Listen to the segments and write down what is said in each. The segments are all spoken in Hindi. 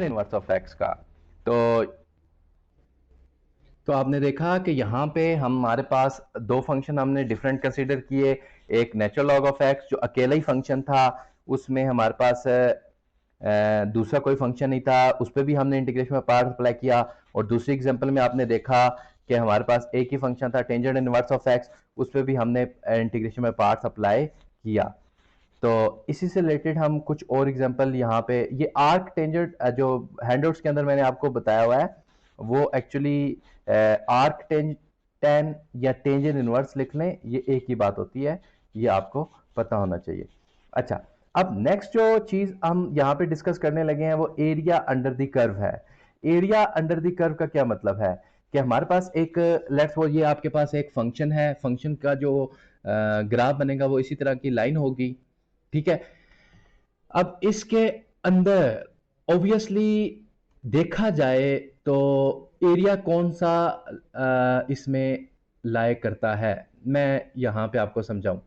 इनवर्स ऑफ एक्स का। तो तो आपने देखा कि यहाँ पे हमारे पास दो फंक्शन हमने डिफरेंट कंसीडर किए। एक नेचुरल लॉग ऑफ एक्स जो अकेला ही फंक्शन था, उसमें हमारे पास दूसरा कोई फंक्शन नहीं था, उस पर भी हमने इंटीग्रेशन में पार्ट अप्लाई किया। और दूसरी एग्जांपल में आपने देखा कि हमारे पास एक ही फंक्शन था टेंजेंट इनवर्स ऑफ एक्स, उस पर भी हमने इंटीग्रेशन में पार्ट्स अप्लाई किया। तो इसी से रिलेटेड हम कुछ और एग्जांपल यहाँ पे, ये आर्क टेंजेंट जो हैंडआउट्स के अंदर मैंने आपको बताया हुआ है, वो एक्चुअली आर्क टेन या टेंजेंट इनवर्स लिख लें, ये एक ही बात होती है, ये आपको पता होना चाहिए। अच्छा, अब नेक्स्ट जो चीज हम यहाँ पे डिस्कस करने लगे हैं वो एरिया अंडर द कर्व है। एरिया अंडर द कर्व का क्या मतलब है कि हमारे पास एक, लेट्स सपोज ये आपके पास एक फंक्शन है, फंक्शन का जो ग्राफ बनेगा वो इसी तरह की लाइन होगी, ठीक है। अब इसके अंदर ऑब्वियसली देखा जाए तो एरिया कौन सा इसमें लायक करता है, मैं यहां पे आपको समझाऊं।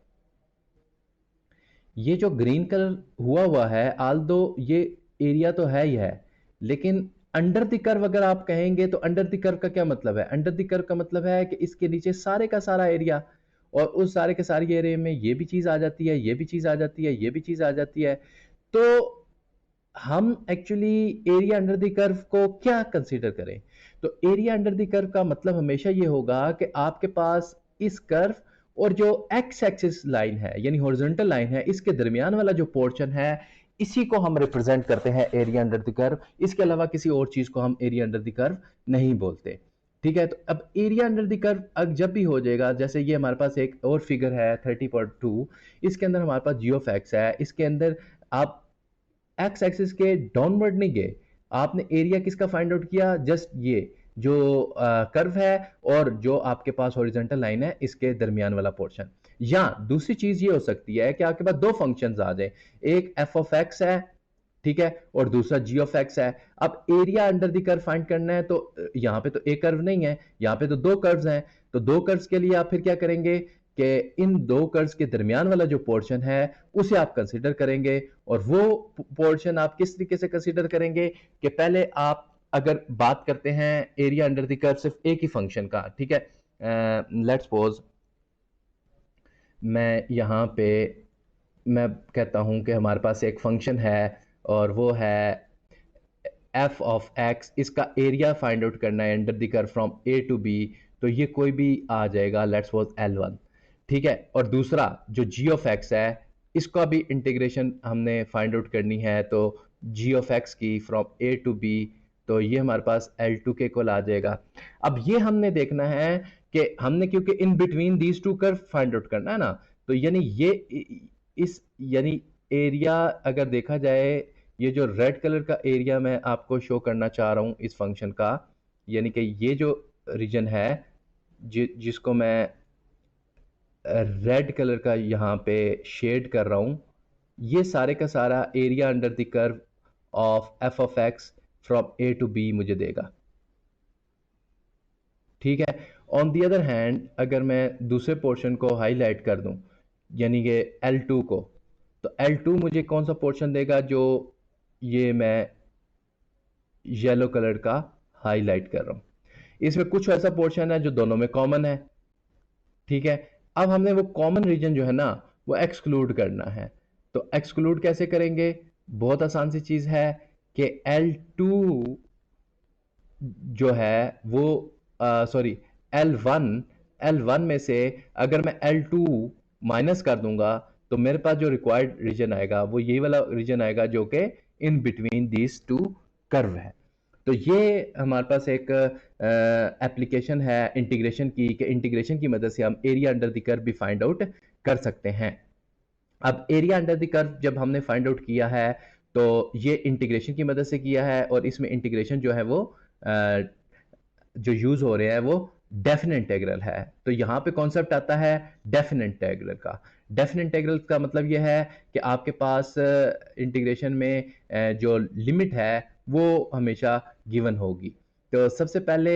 ये जो ग्रीन कलर हुआ है, आल दो ये एरिया तो है ही है, लेकिन अंडर द कर्व अगर आप कहेंगे तो अंडर द कर्व का क्या मतलब है? अंडर द कर्व का मतलब है कि इसके नीचे सारे का सारा एरिया, और उस सारे के सारे एरिया में ये भी चीज आ जाती है, ये भी चीज आ जाती है, ये भी चीज आ जाती है। तो हम actually area under the curve को क्या कंसीडर करें? तो एरिया अंडर द कर्व का मतलब हमेशा ये होगा कि आपके पास इस कर्व और जो एक्स एक्सिस लाइन है यानी हॉरिजॉन्टल लाइन है, इसके दरमियान वाला जो पोर्शन है, इसी को हम रिप्रेजेंट करते हैं एरिया अंडर द कर्व। इसके अलावा किसी और चीज को हम एरिया अंडर द कर्व नहीं बोलते, ठीक है। तो अब एरिया अंडर द कर्व अब जब भी हो जाएगा, जैसे ये हमारे पास एक और फिगर है 30.2, इसके अंदर हमारे पास जी ऑफ एक्स है, इसके अंदर आप एक्स एक्सिस के डाउनवर्ड नहीं गए, आपने एरिया किसका फाइंड आउट किया? जस्ट ये जो कर्व है और जो आपके पास हॉरिजॉन्टल लाइन है, इसके दरमियान वाला पोर्शन। या दूसरी चीज ये हो सकती है कि आपके पास दो फंक्शंस आ जाए, एक एफ ऑफ एक्स है, ठीक है, और दूसरा जी ऑफ एक्स है। अब area under the curve find करना है, तो यहां पे तो एक कर्व नहीं है, यहां पे तो दो कर्व्स हैं। तो दो कर्व्स के लिए आप फिर क्या करेंगे कि इन दो कर्व्स के दरमियान वाला जो पोर्शन है उसे आप कंसीडर करेंगे। और वो पोर्शन आप किस तरीके से कंसीडर करेंगे कि पहले आप अगर बात करते हैं एरिया अंडर द कर्व सिर्फ एक ही फंक्शन का, ठीक है, लेट्स सपोज मैं यहां पे मैं कहता हूं कि हमारे पास एक फंक्शन है और वो है एफ ऑफ एक्स, इसका एरिया फाइंड आउट करना है under the curve from a to b, तो ये कोई भी आ जाएगा, लेट्स सपोज L1, ठीक है। और दूसरा जो जी ऑफ एक्स है, इसका भी इंटीग्रेशन हमने फाइंड आउट करनी है, तो जी ऑफ एक्स की फ्रॉम ए टू बी, तो ये हमारे पास L2 के इक्वल आ जाएगा। अब ये हमने देखना है कि हमने, क्योंकि in between these two curve find out करना है ना, तो यानी ये इस यानी एरिया अगर देखा जाए, ये जो रेड कलर का एरिया मैं आपको शो करना चाह रहा हूं इस फंक्शन का, यानी कि ये जो रीजन है जिसको मैं रेड कलर का यहाँ पे शेड कर रहा हूं, ये सारे का सारा area under the curve of f of x from a to b मुझे देगा, ठीक है। ऑन दी अदर हैंड अगर मैं दूसरे पोर्शन को हाईलाइट कर दूं, यानी कि L2 को, तो L2 मुझे कौन सा पोर्शन देगा? जो ये मैं येलो कलर का हाईलाइट कर रहा हूं, इसमें कुछ ऐसा पोर्शन है जो दोनों में कॉमन है, ठीक है। अब हमने वो कॉमन रीजन जो है ना वो एक्सक्लूड करना है। तो एक्सक्लूड कैसे करेंगे? बहुत आसान सी चीज है कि L2 जो है वो सॉरी L1, L1 में से अगर मैं L2 माइनस कर दूंगा, तो मेरे पास जो रिक्वायर्ड रीजन आएगा वो यही वाला रीजन आएगा जो कि in between these two curve है। तो ये हमारे पास एक एप्लीकेशन है इंटीग्रेशन की, कि इंटीग्रेशन की मदद से हम एरिया अंडर द कर्व भी फाइंड आउट कर सकते हैं। अब एरिया अंडर द कर्व जब हमने फाइंड आउट किया है, तो ये इंटीग्रेशन की मदद से किया है, और इसमें इंटीग्रेशन जो है वो जो यूज हो रहे हैं वो डेफिनेट इंटीग्रल है। तो यहाँ पे कॉन्सेप्ट आता है डेफिनेट इंटीग्रल का। डेफिनेट इंटीग्रल का मतलब ये है कि आपके पास इंटीग्रेशन में जो लिमिट है वो हमेशा गिवन होगी। तो सबसे पहले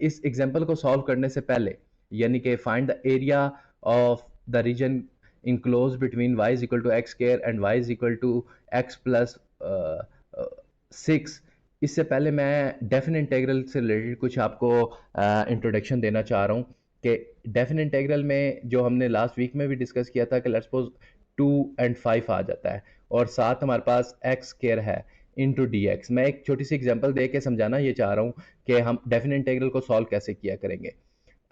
इस एग्जांपल को सॉल्व करने से पहले, यानी कि find the area of the region enclosed between y is equal to x square and y is equal to x plus 6। इससे पहले मैं डेफिनेट इंटीग्रल से रिलेटेड कुछ आपको इंट्रोडक्शन देना चाह रहा हूँ कि डेफिनेट इंटीग्रल में जो हमने लास्ट वीक में भी डिस्कस किया था कि लेट्स सपोज 2 एंड 5 आ जाता है और साथ हमारे पास एक्स स्क्वायर है इंटू डी एक्स। मैं एक छोटी सी एग्जांपल दे के समझाना ये चाह रहा हूँ कि हम डेफिनेट इंटीग्रल को सॉल्व कैसे किया करेंगे।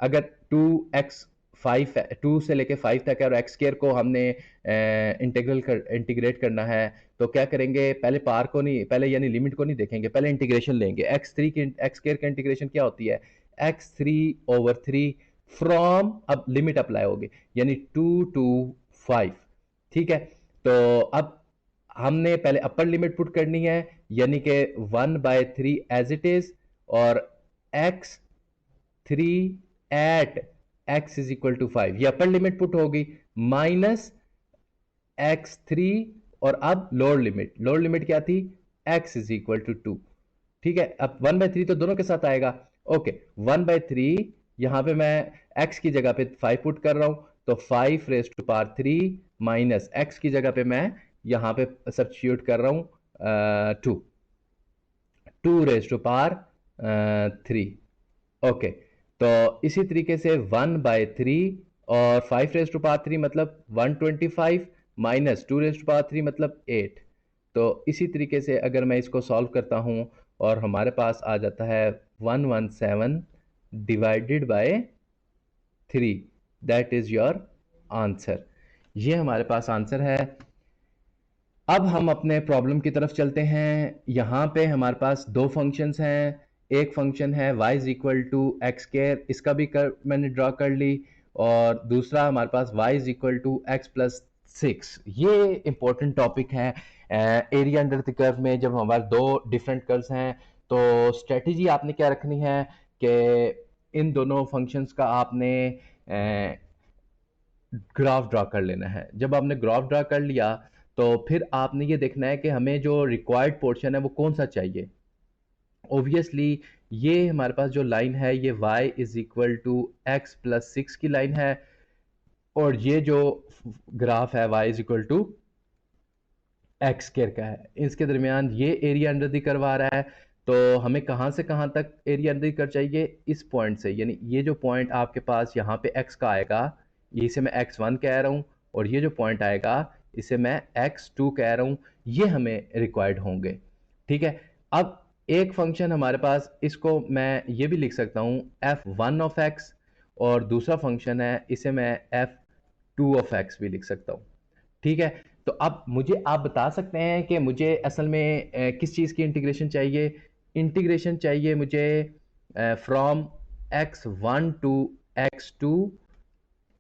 अगर 2x 5 है, 2 से लेके 5 तक है और एक्स स्क्वायर को हमने इंटीग्रेट करना है तो क्या करेंगे, पहले पार को नहीं, पहले यानी लिमिट को नहीं देखेंगे, पहले इंटीग्रेशन लेंगे। x3 की एक्स स्क्वायर की इंटीग्रेशन क्या होती है, x3/3 फ्रॉम, अब लिमिट अप्लाई होगी यानी 2 to 5। ठीक है, तो अब हमने पहले अपर लिमिट पुट करनी है यानी कि 1/3 एज इट इज, और x3 at x is equal to 5 ये अपर लिमिट पुट होगी, माइनस x3, और अब लोअर लिमिट क्या थी, x इज इक्वल टू 2। ठीक है, अब 1/3 तो दोनों के साथ आएगा। ओके, 1/3 यहां पे मैं x की जगह पे 5 पुट कर रहा हूं तो 5 raise to power 3 minus x की जगह पे मैं यहां पे सब्स्टिट्यूट कर रहा हूं 2 रेज़ टू पावर 3। ओके, तो इसी तरीके से 1/3 और 5 रेज़ टू पावर 3 मतलब 125 माइनस 2 रेज़ टू पावर 3 मतलब 8। तो इसी तरीके से अगर मैं इसको सॉल्व करता हूं और हमारे पास आ जाता है 117 divided by 3, that is your answer. ये हमारे पास आंसर है। अब हम अपने प्रॉब्लम की तरफ चलते हैं। यहाँ पे हमारे पास दो फंक्शंस हैं। एक फंक्शन है y is equal to x square, इसका भी मैंने ड्रॉ कर ली, और दूसरा हमारे पास y is equal to x+6। ये इंपॉर्टेंट टॉपिक है एरिया अंडर द कर्व में। जब हमारे दो डिफरेंट कर्व्स हैं तो स्ट्रेटजी आपने क्या रखनी है कि इन दोनों फंक्शंस का आपने ग्राफ ड्रा कर लेना है। जब आपने ग्राफ ड्रा कर लिया तो फिर आपने ये देखना है कि हमें जो रिक्वायर्ड पोर्शन है वो कौन सा चाहिए। ऑब्वियसली ये हमारे पास जो लाइन है ये y is equal to x+6 की लाइन है, और ये जो ग्राफ है y is equal to x square का है। इसके दरमियान ये एरिया अंडर द कर्व आ रहा है। तो हमें कहाँ से कहाँ तक एरिया अंडर द कर्व चाहिए, इस पॉइंट से, यानी ये जो पॉइंट आपके पास यहाँ पे x का आएगा, इसे मैं x1 कह रहा हूँ, और ये जो पॉइंट आएगा इसे मैं x2 कह रहा हूँ। ये हमें रिक्वायर्ड होंगे। ठीक है, अब एक फंक्शन हमारे पास, इसको मैं ये भी लिख सकता हूँ f1 ऑफ x, और दूसरा फंक्शन है इसे मैं f2 ऑफ x भी लिख सकता हूँ। ठीक है, तो अब मुझे आप बता सकते हैं कि मुझे असल में किस चीज़ की इंटीग्रेशन चाहिए। इंटीग्रेशन चाहिए मुझे फ्रॉम x1 टू x2।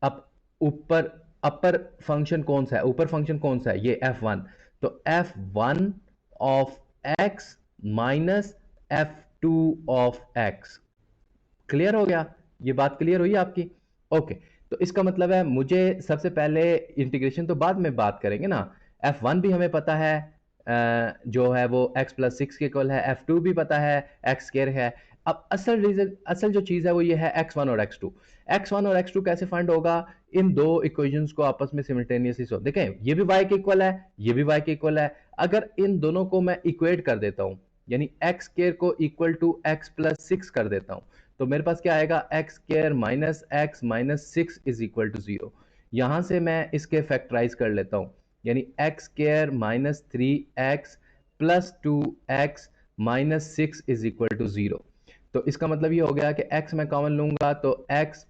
अब ऊपर अपर फंक्शन कौन सा है, ऊपर फंक्शन कौन सा है, ये f1। तो f1 of x minus f2 of x। Clear हो गया, ये बात क्लियर हुई आपकी। ओके, तो इसका मतलब है मुझे सबसे पहले इंटीग्रेशन तो बाद में बात करेंगे ना। f1 भी हमें पता है जो है वो x+6 के इक्वल है, f2 भी पता है x स्क्वायर है। अब असल जो चीज़ है वो ये है x1 और x2। x1 और x2 कैसे फाइंड होगा, इन दो इक्वेशंस को आपस में सिमिल्टेनियसली सॉल्व। देखें ये भी y के इक्वल है, ये भी y के इक्वल है। अगर इन दोनों को मैं इक्वेट कर देता हूं, यानी x स्क्वायर को इक्वल टू x+6 कर देता हूं, तो मेरे पास क्या आएगा, x square minus x minus 6 is equal to 0। यहां से मैं इसके फैक्टराइज कर लेता हूं, यानी x square minus 3x plus 2x minus 6 is equal to 0। तो इसका मतलब ये हो गया कि x मैं कॉमन लूंगा तो x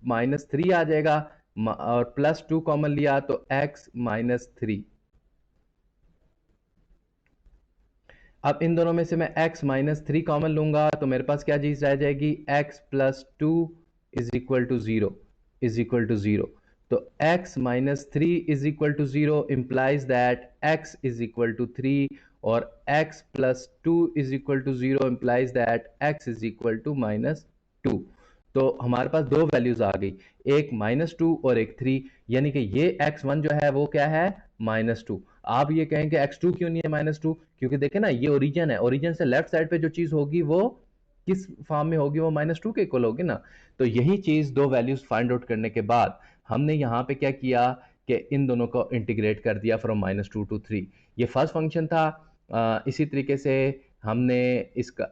माइनस 3 आ जाएगा, और प्लस 2 कॉमन लिया तो x माइनस 3। अब इन दोनों में से मैं x माइनस 3 कॉमन लूंगा तो मेरे पास क्या चीज रह जाएगी, x plus 2 is equal to 0, is equal to 0। तो x minus 3 is equal to 0 implies that x is equal to 3, और x plus 2 is equal to 0 implies that x is equal to minus 2। तो हमारे पास दो वैल्यूज आ गई, एक -2 और एक 3, यानी कि ये x1 जो है वो क्या है, -2। आप ये कहेंगे x2 क्यों नहीं है -2, क्योंकि देखें ना ये ओरिजिन है, ओरिजिन से लेफ्ट साइड पे जो चीज होगी वो किस फॉर्म में होगी, वो -2 के इक्वल होगी ना। तो यही चीज दो वैल्यूज फाइंड आउट करने के बाद हमने यहाँ पे क्या किया कि इन दोनों को इंटीग्रेट कर दिया फ्रॉम -2 to 3। ये फर्स्ट फंक्शन था इसी तरीके से हमने इसका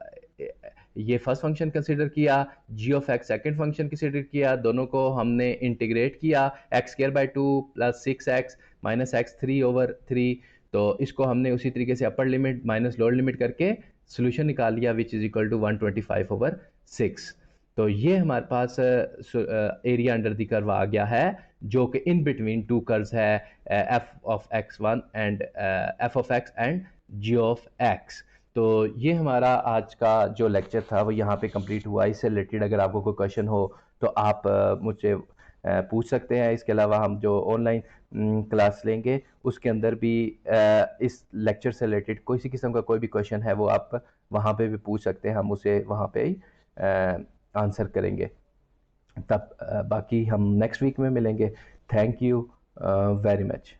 ये फर्स्ट फंक्शन कंसिडर किया, g of x second function consider किया, दोनों को हमने इंटीग्रेट किया, x square by two plus 6x minus x 3/3। तो इसको हमने उसी तरीके से upper limit minus lower limit करके सोल्यूशन निकाल लिया विच इज इक्वल टू 125/6। तो ये हमारे पास एरिया अंडर द कर्व आ गया है, जो कि इन बिटवीन टू कर्व्स है, f of x one and f of x and g of x. तो ये हमारा आज का जो लेक्चर था वो यहाँ पे कंप्लीट हुआ। इससे रिलेटेड अगर आपको कोई क्वेश्चन हो तो आप मुझसे पूछ सकते हैं। इसके अलावा हम जो ऑनलाइन क्लास लेंगे उसके अंदर भी इस लेक्चर से रिलेटेड किसी किस्म का कोई भी क्वेश्चन है वो आप वहाँ पे भी पूछ सकते हैं, हम उसे वहाँ पे ही आंसर करेंगे। तब बाकी हम नेक्स्ट वीक में मिलेंगे। Thank you very much.